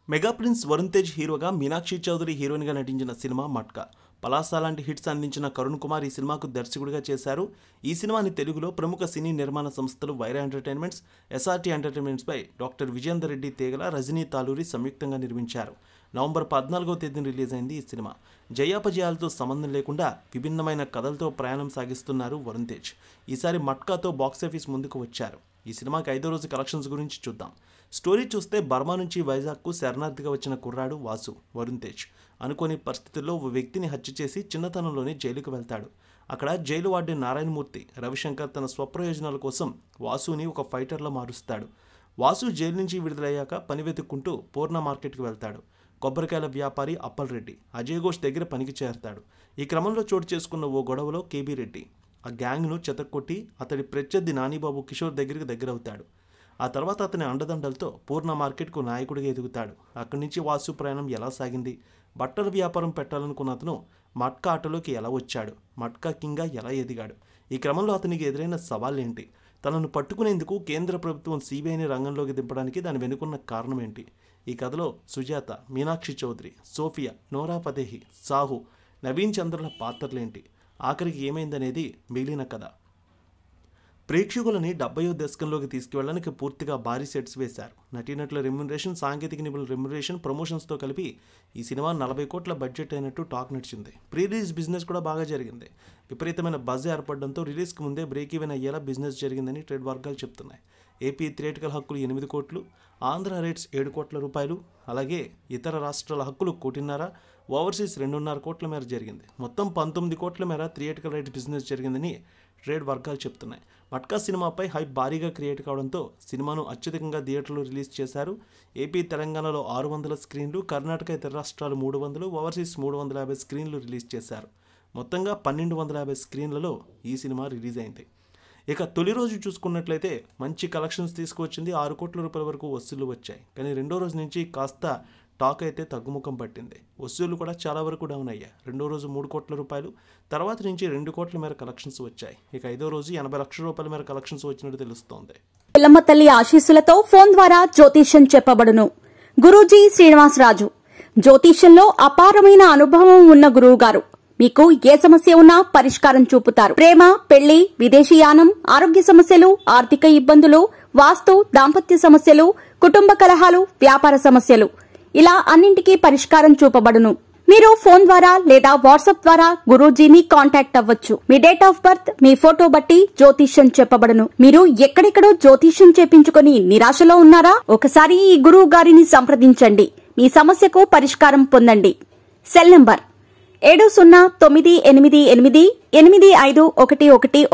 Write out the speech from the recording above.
Mega prince Varun Tej హీరోగా మీనాక్షి చౌదరి హీరోయిన్గా నటించిన సినిమా మట్కా. పలాస లాంటి హిట్స్ అందించిన కరుణ్ కుమార్ ఈ సినిమాకు దర్శకుడిగా చేశారు. ఈ సినిమాని తెలుగులో ప్రముఖ సినీ నిర్మాణ సంస్థలు వైరా ఎంటర్టైన్మెంట్స్, ఎస్ఆర్టీ ఎంటర్టైన్మెంట్స్పై డాక్టర్ విజయేందర్ రెడ్డి తేగల, రజనీ తాలూరి సంయుక్తంగా నిర్మించారు. నవంబర్ 14వ తేదీన రిలీజ్ అయింది ఈ సినిమా. జయాపజయాలతో సంబంధం లేకుండా విభిన్నమైన కథలతో ప్రయాణం సాగిస్తున్నారు వరుణ్ తేజ్. ఈసారి మట్కాతో బాక్సాఫీస్ ముందుకు వచ్చారు. ఈ సినిమాకి 5వ రోజు కలెక్షన్స్ గురించి చూద్దాం. స్టోరీ చూస్తే బర్మా నుంచి వైజాగ్కు శరణార్థిగా వచ్చిన కుర్రాడు వాసు వరుణ్ తేజ్. అనుకోని పరిస్థితుల్లో ఓ వ్యక్తిని హత్య చేసి చిన్నతనంలోనే జైలుకు వెళ్తాడు. అక్కడ జైలు వార్డెన్ నారాయణమూర్తి రవిశంకర్ తన స్వప్రయోజనాల కోసం వాసుని ఒక ఫైటర్లో మారుస్తాడు. వాసు జైలు నుంచి విడుదలయ్యాక పని వెతుక్కుంటూ పూర్ణ మార్కెట్కి వెళ్తాడు. కొబ్బరికాయల వ్యాపారి అప్పల్ రెడ్డి అజయ్ ఘోష్ దగ్గర పనికి చేరతాడు. ఈ క్రమంలో చోటు చేసుకున్న ఓ గొడవలో కేబీ రెడ్డి ఆ గ్యాంగ్ను చెతక్కొట్టి అతడి ప్రత్యర్థి నానిబాబు కిషోర్ దగ్గరికి దగ్గరవుతాడు. ఆ తర్వాత అతని అండదండలతో పూర్ణ మార్కెట్కు నాయకుడిగా ఎదుగుతాడు. అక్కడి నుంచి వాసు ప్రయాణం ఎలా సాగింది, బట్టల వ్యాపారం పెట్టాలనుకున్న అతను మట్కా ఆటలోకి ఎలా వచ్చాడు, మట్కా కింగ్గా ఎలా ఎదిగాడు, ఈ క్రమంలో అతనికి ఎదురైన సవాళ్ళేంటి, తనను పట్టుకునేందుకు కేంద్ర ప్రభుత్వం సిబిఐని రంగంలోకి దింపడానికి దాని వెనుకున్న కారణం ఏంటి, ఈ కథలో సుజాత, మీనాక్షి చౌదరి, సోఫియా, నోరా ఫతేహి, సాహు, నవీన్ చంద్రల పాత్రలేంటి, ఆఖరికి ఏమైందనేది మిగిలిన కథ. ప్రేక్షకులని 70వ దశకంలోకి తీసుకువెళ్ళడానికి పూర్తిగా భారీ సెట్స్ వేశారు. నటీనటుల రెమ్యునరేషన్, సాంకేతిక నిపుణుల రెమ్యునరేషన్, ప్రమోషన్స్తో కలిపి ఈ సినిమా 40 కోట్ల బడ్జెట్ అయినట్టు టాక్ నడిచింది. ప్రీ రిలీజ్ బిజినెస్ కూడా బాగా జరిగింది. విపరీతమైన బజ్ ఏర్పడడంతో రిలీజ్కి ముందే బ్రేక్ ఈవెన్ అయ్యేలా బిజినెస్ జరిగిందని ట్రేడ్ వర్గాలు చెప్తున్నాయి. ఏపీ థియేటికల్ హక్కులు 8 కోట్లు, ఆంధ్ర రైట్స్ 7 కోట్ల రూపాయలు, అలాగే ఇతర రాష్ట్రాల హక్కులు 1.5 కోటి, ఓవర్సీస్ 2.5 కోట్ల మేర జరిగింది. మొత్తం 19 కోట్ల మేర థియేటికల్ రైట్స్ బిజినెస్ జరిగిందని ట్రేడ్ వర్గాలు చెప్తున్నాయి. మట్కా సినిమాపై హైప్ భారీగా క్రియేట్ కావడంతో సినిమాను అత్యధికంగా థియేటర్లో రిలీజ్ చేశారు. ఏపీ, తెలంగాణలో 600 స్క్రీన్లు, కర్ణాటక, ఇతర రాష్ట్రాలు 300, ఓవర్సీస్ 350 స్క్రీన్లు రిలీజ్ చేశారు. మొత్తంగా 1250 స్క్రీన్లలో ఈ సినిమా రిలీజ్ అయింది. ఇక తొలి రోజు చూసుకున్నట్లయితే మంచి కలెక్షన్స్ తీసుకువచ్చింది. 6 కోట్ల రూపాయల వరకు వసూళ్లు వచ్చాయి. కానీ రెండో రోజు నుంచి కాస్త టాక్ అయితే తగ్గుముఖం పట్టింది. వసూళ్లు కూడా చాలా వరకు డౌన్ అయ్యాయి. రెండో రోజు 3 కోట్ల రూపాయలు, తర్వాత నుంచి 2 కోట్ల మేర కలెక్షన్స్ వచ్చాయి. ఇక 5వ రోజు 80 లక్షల రూపాయల మేర కలెక్షన్స్ వచ్చినట్టు తెలుస్తోంది. పిల్లమ్మ తల్లి ఆశీస్సులతో ఫోన్ ద్వారా జ్యోతిష్యం చెప్పబడును. గురూజీ శ్రీనివాసరాజు. జ్యోతిష్యంలో అపారమైన అనుభవం ఉన్న గురువు గారు మీకు ఏ సమస్య ఉన్నా పరిష్కారం చూపుతారు. ప్రేమ, పెళ్లి, విదేశీయానం, ఆరోగ్య సమస్యలు, ఆర్థిక ఇబ్బందులు, వాస్తు, దాంపత్య సమస్యలు, కుటుంబ కలహాలు, వ్యాపార సమస్యలు, ఇలా అన్నింటికీ పరిష్కారం చూపబడును. మీరు ఫోన్ ద్వారా లేదా వాట్సాప్ ద్వారా గురూజీని కాంటాక్ట్ అవ్వచ్చు. మీ డేట్ ఆఫ్ బర్త్, మీ ఫోటో బట్టి జ్యోతిష్యం చెప్పబడును. మీరు ఎక్కడెక్కడో జ్యోతిష్యం చేపించుకుని నిరాశలో ఉన్నారా? ఒకసారి ఈ గురువు గారిని సంప్రదించండి. మీ సమస్యకు పరిష్కారం పొందండి. Cell number 7098888511